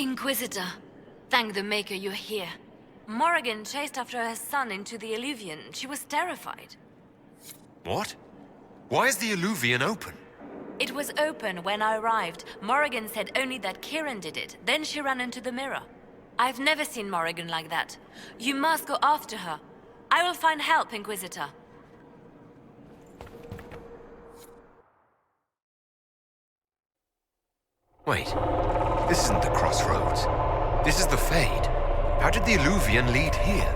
Inquisitor, thank the Maker you're here. Morrigan chased after her son into the Illuvian. She was terrified. What? Why is the Illuvian open? It was open when I arrived. Morrigan said only that Kieran did it. Then she ran into the mirror. I've never seen Morrigan like that. You must go after her. I will find help, Inquisitor. Wait, this isn't the crossroads. This is the Fade. How did the Illuvian lead here?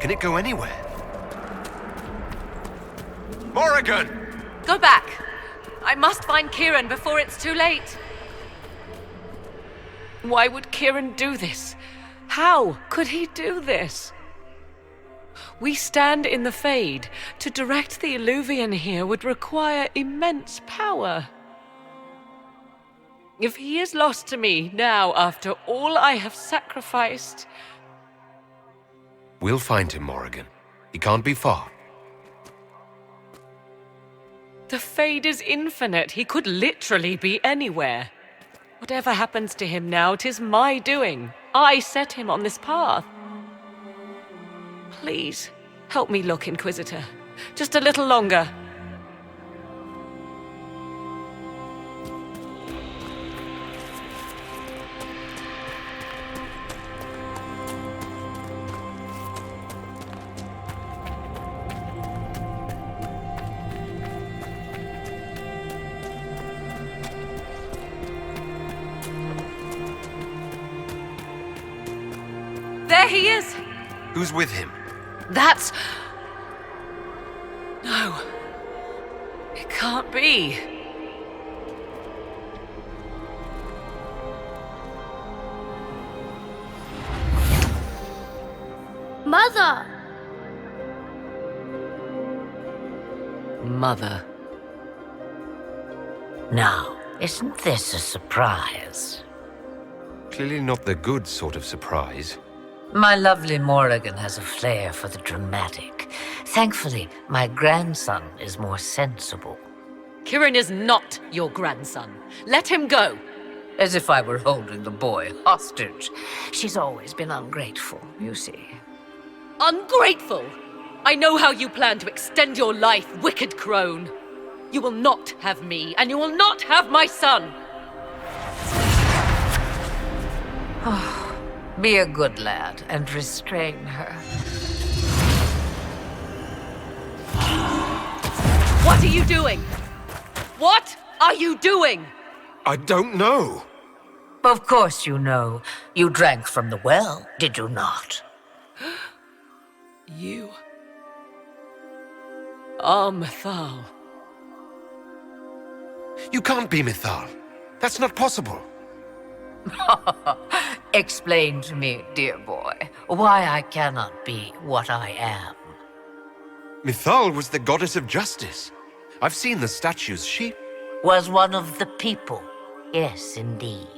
Can it go anywhere? Morrigan! Go back! I must find Kieran before it's too late. Why would Kieran do this? How could he do this? We stand in the Fade. To direct the Illuvian here would require immense power. If he is lost to me now after all I have sacrificed... We'll find him, Morrigan. He can't be far. The Fade is infinite. He could literally be anywhere. Whatever happens to him now, 'tis my doing. I set him on this path. Please, help me look, Inquisitor. Just a little longer. There he is! Who's with him? That's... No. It can't be. Mother! Mother. Now, isn't this a surprise? Clearly not the good sort of surprise. My lovely Morrigan has a flair for the dramatic. Thankfully, my grandson is more sensible. Kieran is not your grandson. Let him go. As if I were holding the boy hostage. She's always been ungrateful, you see. Ungrateful! I know how you plan to extend your life, wicked crone. You will not have me, and you will not have my son! Be a good lad and restrain her. What are you doing? What are you doing? I don't know. Of course you know. You drank from the well, did you not? You are Mythal. You can't be Mythal. That's not possible. Explain to me, dear boy, why I cannot be what I am. Mythal was the goddess of justice. I've seen the statues. She... Was one of the people. Yes, indeed.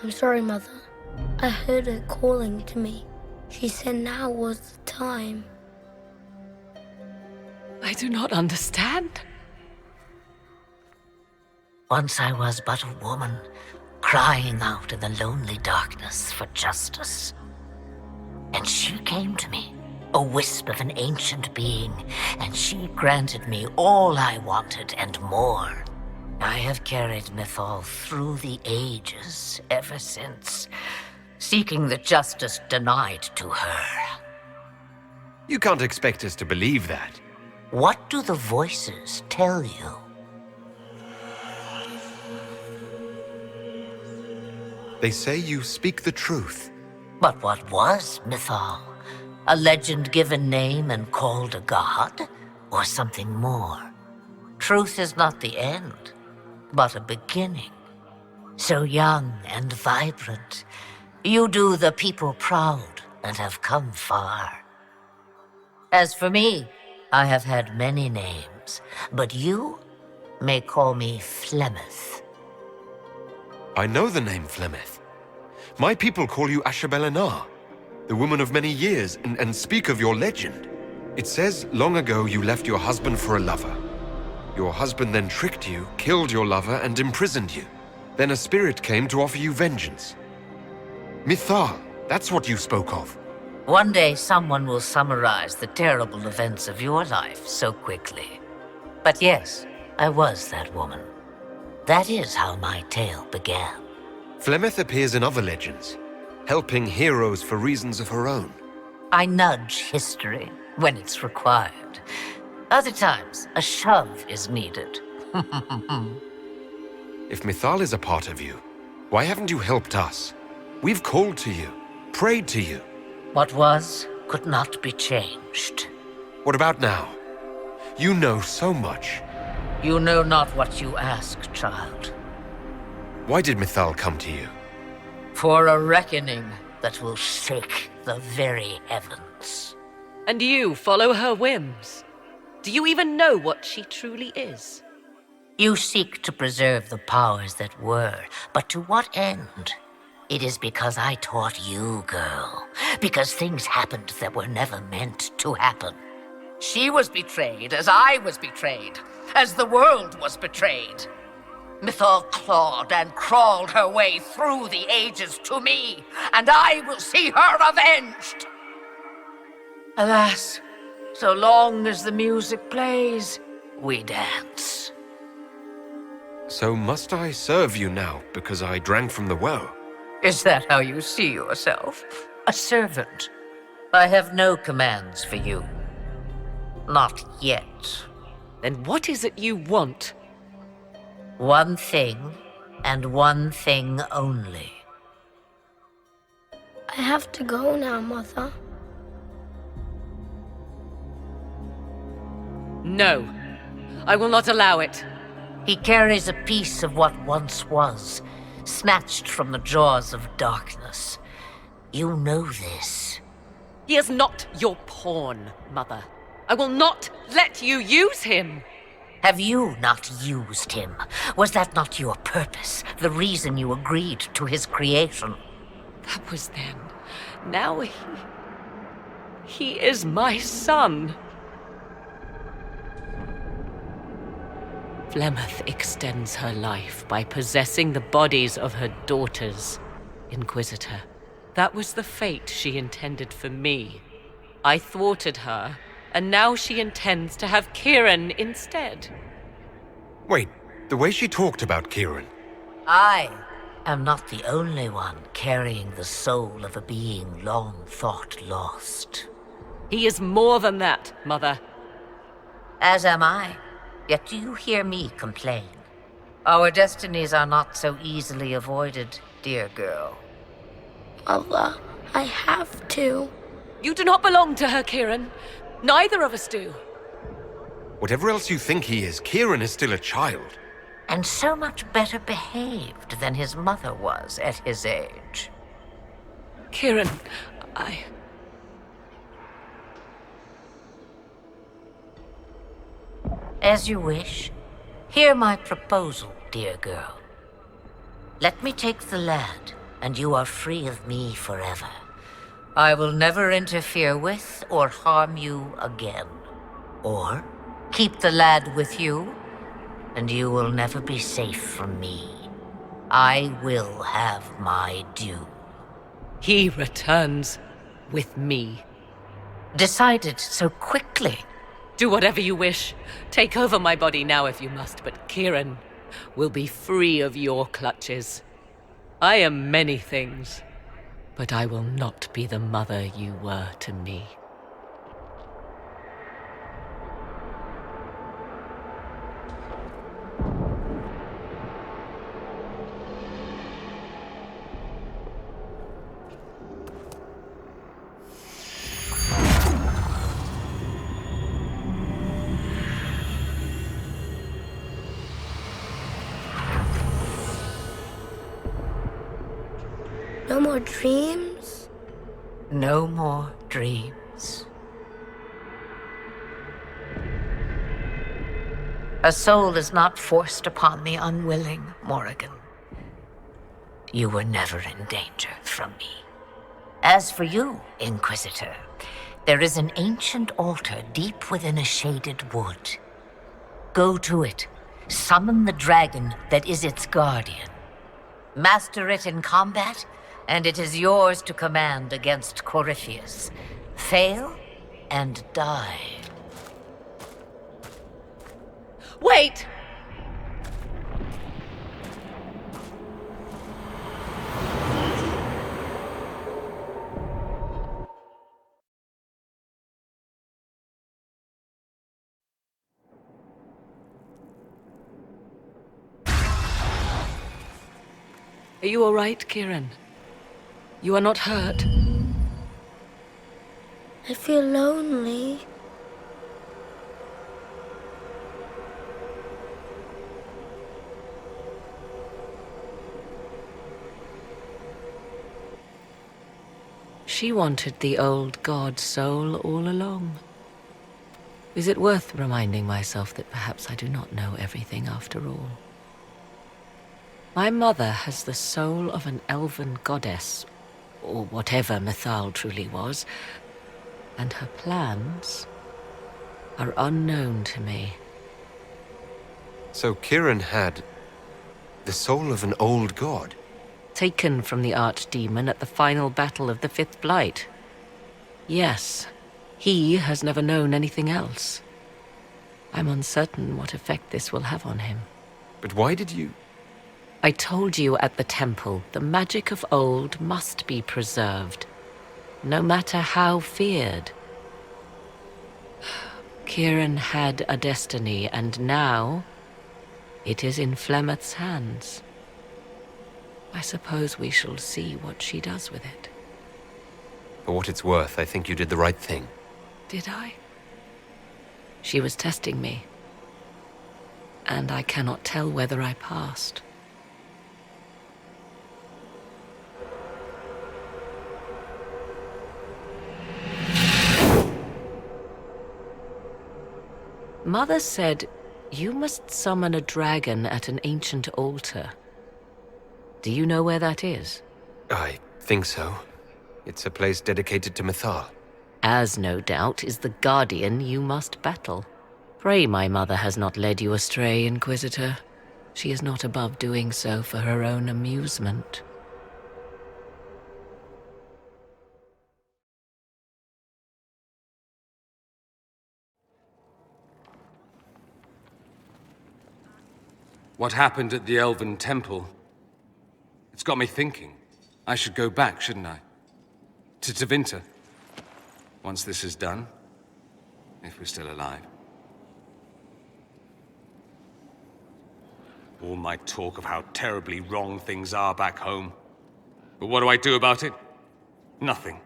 I'm sorry, Mother. I heard her calling to me. She said now was the time. I do not understand. Once I was but a woman, crying out in the lonely darkness for justice. And she came to me, a wisp of an ancient being, and she granted me all I wanted and more. I have carried Mythal through the ages ever since, seeking the justice denied to her. You can't expect us to believe that. What do the voices tell you? They say you speak the truth. But what was Mythal? A legend-given name and called a god? Or something more? Truth is not the end, but a beginning. So young and vibrant, you do the people proud and have come far. As for me, I have had many names, but you may call me Flemeth. I know the name Flemeth. My people call you Ashabelenar, the woman of many years, and speak of your legend. It says long ago you left your husband for a lover. Your husband then tricked you, killed your lover, and imprisoned you. Then a spirit came to offer you vengeance. Mythal, that's what you spoke of. One day someone will summarize the terrible events of your life so quickly. But yes, I was that woman. That is how my tale began. Flemeth appears in other legends, helping heroes for reasons of her own. I nudge history when it's required. Other times, a shove is needed. If Mythal is a part of you, why haven't you helped us? We've called to you, prayed to you. What was could not be changed. What about now? You know so much. You know not what you ask, child. Why did Mythal come to you? For a reckoning that will shake the very heavens. And you follow her whims? Do you even know what she truly is? You seek to preserve the powers that were, but to what end? It is because I taught you, girl. Because things happened that were never meant to happen. She was betrayed as I was betrayed, as the world was betrayed. Mythal clawed and crawled her way through the ages to me, and I will see her avenged. Alas, so long as the music plays, we dance. So must I serve you now because I drank from the well? Is that how you see yourself? A servant? I have no commands for you. Not yet. Then what is it you want? One thing, and one thing only. I have to go now, Mother. No. I will not allow it. He carries a piece of what once was, snatched from the jaws of darkness. You know this. He is not your pawn, Mother. I will not let you use him. Have you not used him? Was that not your purpose, the reason you agreed to his creation? That was then. Now he is my son. Flemeth extends her life by possessing the bodies of her daughters, Inquisitor. That was the fate she intended for me. I thwarted her, and now she intends to have Kieran instead. Wait, the way she talked about Kieran. I am not the only one carrying the soul of a being long thought lost. He is more than that, Mother. As am I. Yet do you hear me complain? Our destinies are not so easily avoided, dear girl. Mother, I have to. You do not belong to her, Kieran. Neither of us do. Whatever else you think he is, Kieran is still a child. And so much better behaved than his mother was at his age. Kieran, As you wish. Hear my proposal, dear girl. Let me take the lad, and you are free of me forever. I will never interfere with or harm you again. Or keep the lad with you, and you will never be safe from me. I will have my due. he returns with me. Decided so quickly. Do whatever you wish. Take over my body now if you must, but Kieran will be free of your clutches. I am many things, but I will not be the mother you were to me. No more dreams? No more dreams. A soul is not forced upon the unwilling, Morrigan. You were never in danger from me. As for you, Inquisitor, There is an ancient altar deep within a shaded wood. Go to it. Summon the dragon that is its guardian. Master it in combat, and it is yours to command against Corypheus. Fail, and die. Wait! Are you all right, Kieran? You are not hurt? I feel lonely. She wanted the old god soul all along. Is it worth reminding myself that perhaps I do not know everything after all? My mother has the soul of an elven goddess, or whatever Mythal truly was, and her plans are unknown to me. So Kieran had the soul of an old god? Taken from the archdemon at the final battle of the Fifth Blight. Yes, he has never known anything else. I'm uncertain what effect this will have on him. But why did you... I told you at the temple, the magic of old must be preserved, no matter how feared. Kieran had a destiny, and now it is in Flemeth's hands. I suppose we shall see what she does with it. For what it's worth, I think you did the right thing. Did I? She was testing me, and I cannot tell whether I passed. Mother said, you must summon a dragon at an ancient altar. Do you know where that is? I think so. It's a place dedicated to Mythal. As no doubt is the guardian you must battle. Pray my mother has not led you astray, Inquisitor. She is not above doing so for her own amusement. What happened at the Elven Temple? It's got me thinking. I should go back, shouldn't I? To Tevinter. Once this is done. If we're still alive. All my talk of how terribly wrong things are back home. But what do I do about it? Nothing.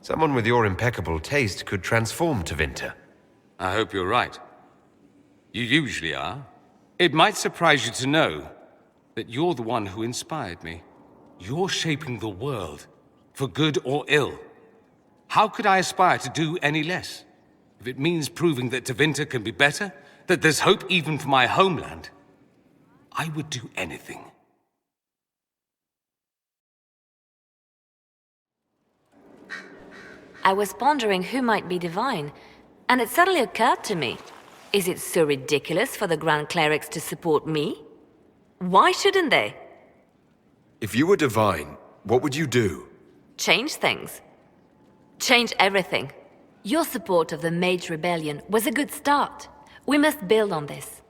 Someone with your impeccable taste could transform Tevinter. I hope you're right. You usually are. It might surprise you to know that you're the one who inspired me. You're shaping the world, for good or ill. How could I aspire to do any less? If it means proving that Tevinter can be better, that there's hope even for my homeland, I would do anything. I was pondering who might be divine, and it suddenly occurred to me. Is it so ridiculous for the Grand Clerics to support me? Why shouldn't they? If you were divine, what would you do? Change things. Change everything. Your support of the Mage Rebellion was a good start. We must build on this.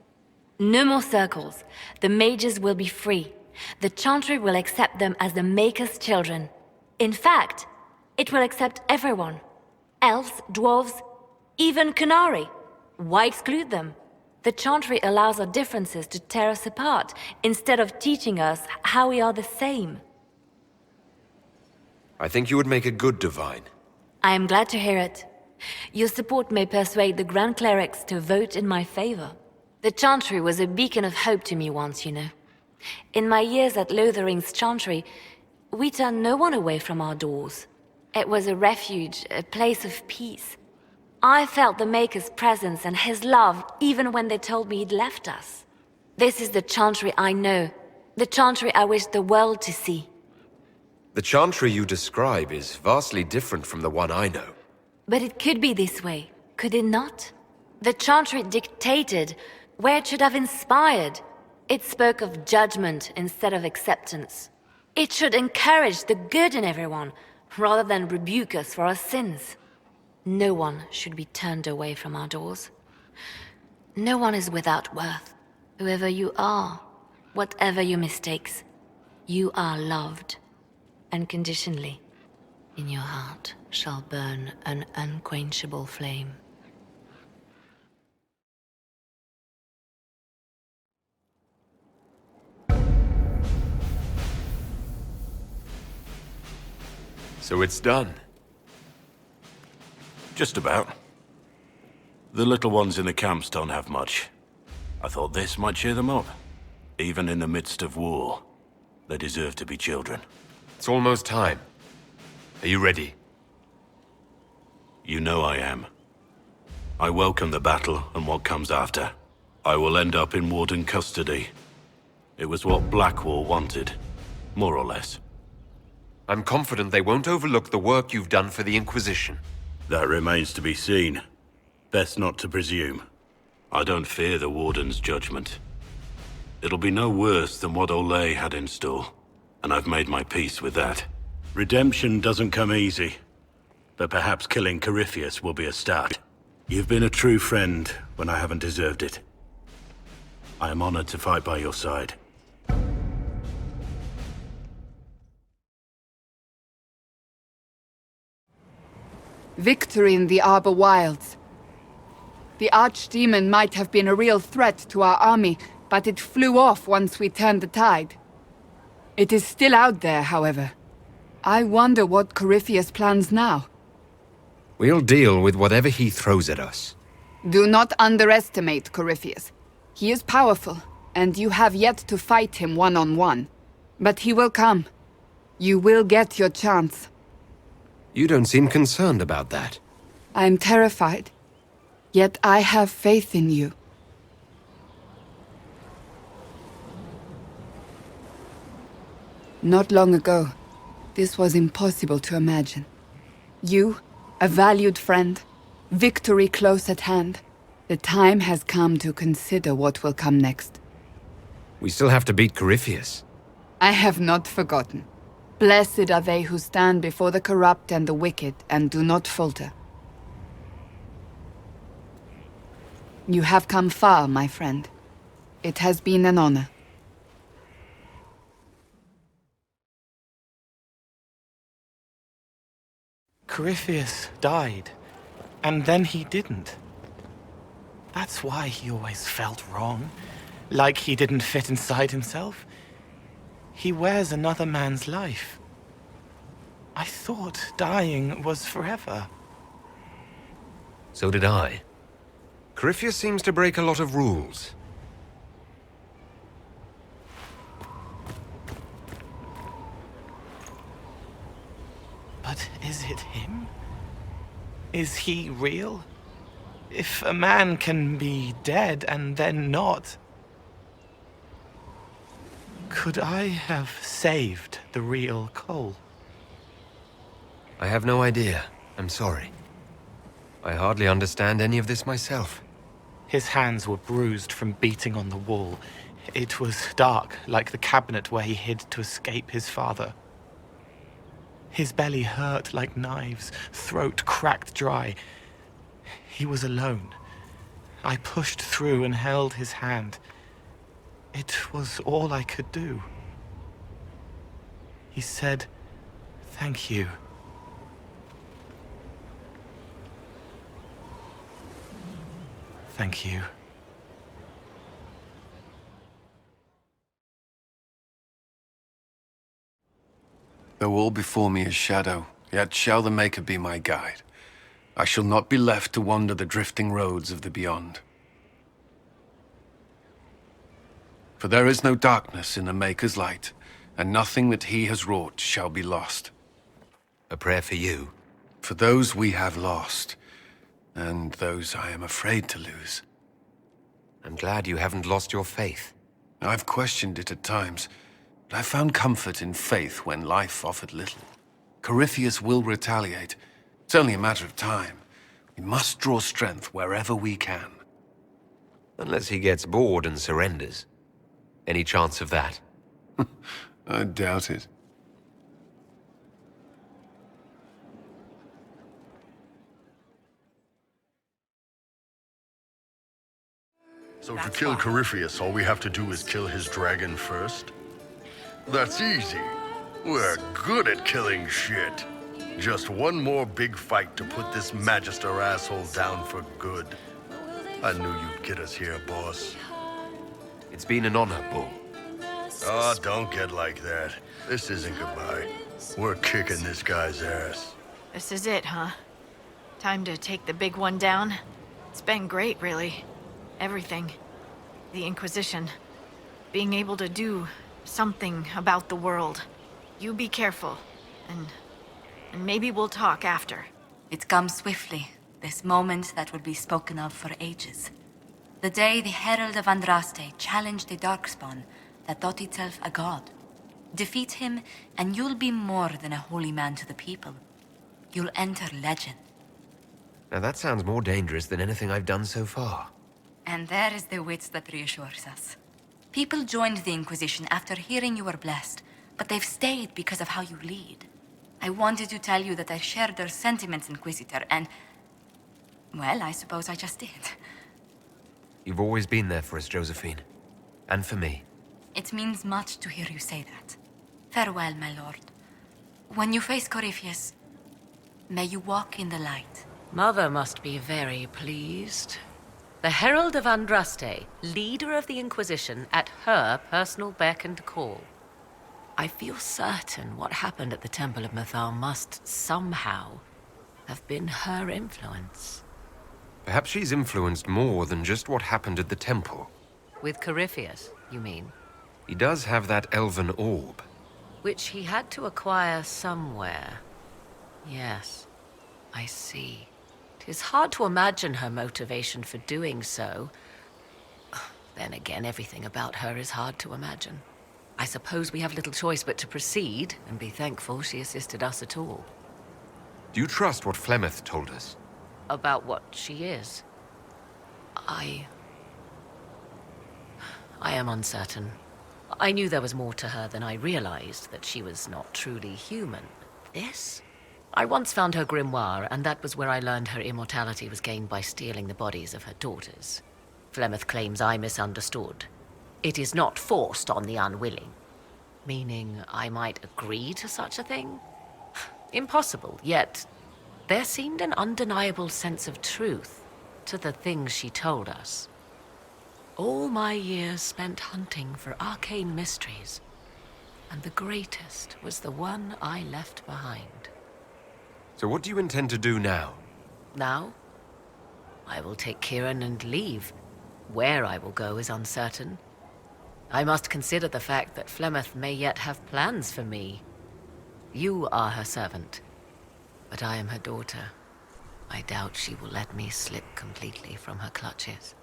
No more circles. The mages will be free. The Chantry will accept them as the Maker's children. In fact, it will accept everyone. Elves, dwarves, even Canary. Why exclude them? The Chantry allows our differences to tear us apart, instead of teaching us how we are the same. I think you would make a good divine. I am glad to hear it. Your support may persuade the Grand Clerics to vote in my favor. The Chantry was a beacon of hope to me once, you know. In my years at Lothering's Chantry, we turned no one away from our doors. It was a refuge, a place of peace. I felt the Maker's presence and his love even when they told me he'd left us. This is the Chantry I know, the Chantry I wish the world to see. The Chantry you describe is vastly different from the one I know. But it could be this way, could it not? The Chantry dictated where it should have inspired. It spoke of judgment instead of acceptance. It should encourage the good in everyone, rather than rebuke us for our sins. No one should be turned away from our doors. No one is without worth. Whoever you are, whatever your mistakes, you are loved. Unconditionally, in your heart shall burn an unquenchable flame. So it's done. Just about. The little ones in the camps don't have much. I thought this might cheer them up. Even in the midst of war, they deserve to be children. It's almost time. Are you ready? You know I am. I welcome the battle and what comes after. I will end up in Warden custody. It was what Blackwall wanted, more or less. I'm confident they won't overlook the work you've done for the Inquisition. That remains to be seen. Best not to presume. I don't fear the Warden's judgment. It'll be no worse than what Olay had in store, and I've made my peace with that. Redemption doesn't come easy, but perhaps killing Corypheus will be a start. You've been a true friend when I haven't deserved it. I am honored to fight by your side. Victory in the Arbor Wilds. The Archdemon might have been a real threat to our army, but it flew off once we turned the tide. It is still out there, however. I wonder what Corypheus plans now. We'll deal with whatever he throws at us. Do not underestimate Corypheus. He is powerful, and you have yet to fight him one-on-one. But he will come. You will get your chance. You don't seem concerned about that. I'm terrified. Yet I have faith in you. Not long ago, this was impossible to imagine. You, a valued friend, victory close at hand. The time has come to consider what will come next. We still have to beat Corypheus. I have not forgotten. Blessed are they who stand before the corrupt and the wicked and do not falter. You have come far, my friend. It has been an honor. Corypheus died, and then he didn't. That's why he always felt wrong, like he didn't fit inside himself. He wears another man's life. I thought dying was forever. So did I. Corypheus seems to break a lot of rules. But is it him? Is he real? If a man can be dead and then not... Could I have saved the real Cole? I have no idea. I'm sorry. I hardly understand any of this myself. His hands were bruised from beating on the wall. It was dark, like the cabinet where he hid to escape his father. His belly hurt like knives, throat cracked dry. He was alone. I pushed through and held his hand. It was all I could do. He said, "Thank you." Thank you. Though all before me is shadow, yet shall the Maker be my guide. I shall not be left to wander the drifting roads of the beyond. For there is no darkness in the Maker's light, and nothing that he has wrought shall be lost. A prayer for you. For those we have lost, and those I am afraid to lose. I'm glad you haven't lost your faith. I've questioned it at times, I found comfort in faith when life offered little. Corypheus will retaliate. It's only a matter of time. We must draw strength wherever we can. Unless he gets bored and surrenders. Any chance of that? I doubt it. So to kill Corypheus, all we have to do is kill his dragon first? That's easy. We're good at killing shit. Just one more big fight to put this Magister asshole down for good. I knew you'd get us here, boss. It's been an honor, Bull. Oh, don't get like that. This isn't goodbye. We're kicking this guy's ass. This is it, huh? Time to take the big one down? It's been great, really. Everything. The Inquisition. Being able to do something about the world. You be careful, and maybe we'll talk after. It comes swiftly, this moment that will be spoken of for ages. The day the Herald of Andraste challenged the Darkspawn that thought itself a god. Defeat him, and you'll be more than a holy man to the people. You'll enter legend. Now that sounds more dangerous than anything I've done so far. And there is the wit that reassures us. People joined the Inquisition after hearing you were blessed, but they've stayed because of how you lead. I wanted to tell you that I shared their sentiments, Inquisitor, and... well, I suppose I just did. You've always been there for us, Josephine. And for me. It means much to hear you say that. Farewell, my lord. When you face Corypheus, may you walk in the light. Mother must be very pleased. The Herald of Andraste, leader of the Inquisition, at her personal beck and call. I feel certain what happened at the Temple of Mythal must somehow have been her influence. Perhaps she's influenced more than just what happened at the temple. With Corypheus, you mean? He does have that elven orb. Which he had to acquire somewhere. Yes, I see. 'Tis hard to imagine her motivation for doing so. Then again, everything about her is hard to imagine. I suppose we have little choice but to proceed, and be thankful she assisted us at all. Do you trust what Flemeth told us? About what she is? I am uncertain. I knew there was more to her than I realized, that she was not truly human. This? I once found her grimoire, and that was where I learned her immortality was gained by stealing the bodies of her daughters. Flemeth claims I misunderstood. It is not forced on the unwilling. Meaning I might agree to such a thing? Impossible, yet there seemed an undeniable sense of truth to the things she told us. All my years spent hunting for arcane mysteries, and the greatest was the one I left behind. So what do you intend to do now? Now? I will take Kieran and leave. Where I will go is uncertain. I must consider the fact that Flemeth may yet have plans for me. You are her servant, but I am her daughter. I doubt she will let me slip completely from her clutches.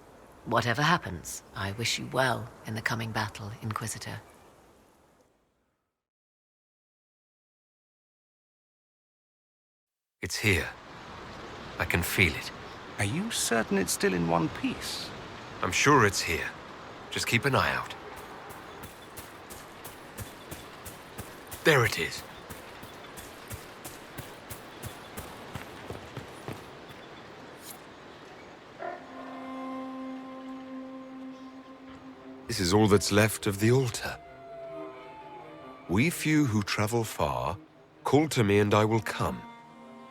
Whatever happens, I wish you well in the coming battle, Inquisitor. It's here. I can feel it. Are you certain it's still in one piece? I'm sure it's here. Just keep an eye out. There it is. This is all that's left of the altar. We few who travel far, call to me and I will come.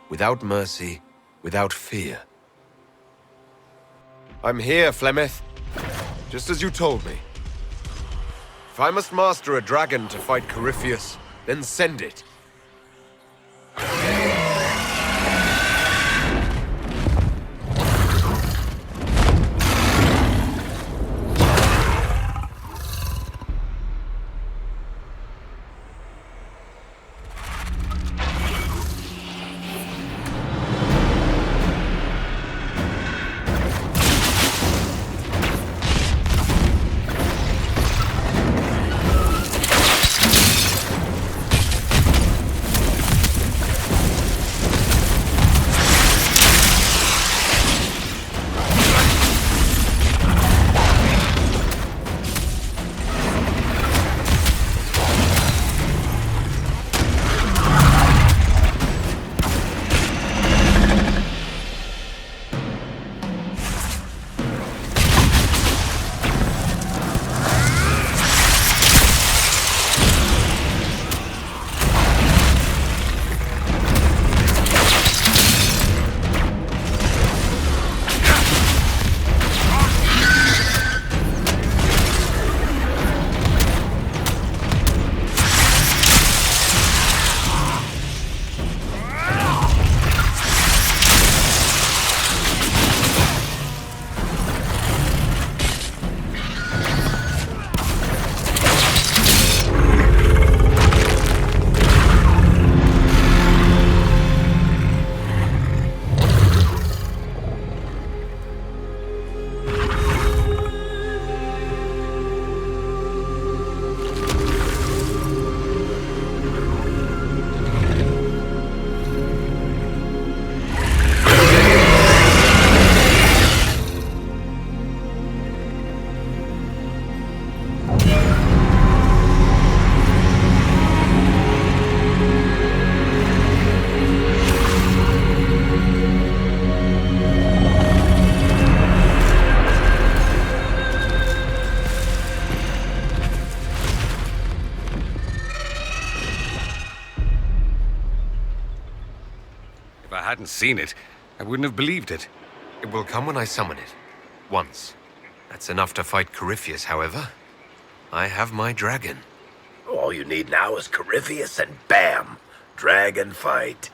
Without mercy, without fear. I'm here, Flemeth. Just as you told me. If I must master a dragon to fight Corypheus, then send it. hadn't seen it, I wouldn't have believed it. It will come when I summon it. Once. That's enough to fight Corypheus, however. I have my dragon. All you need now is Corypheus and bam! Dragon fight.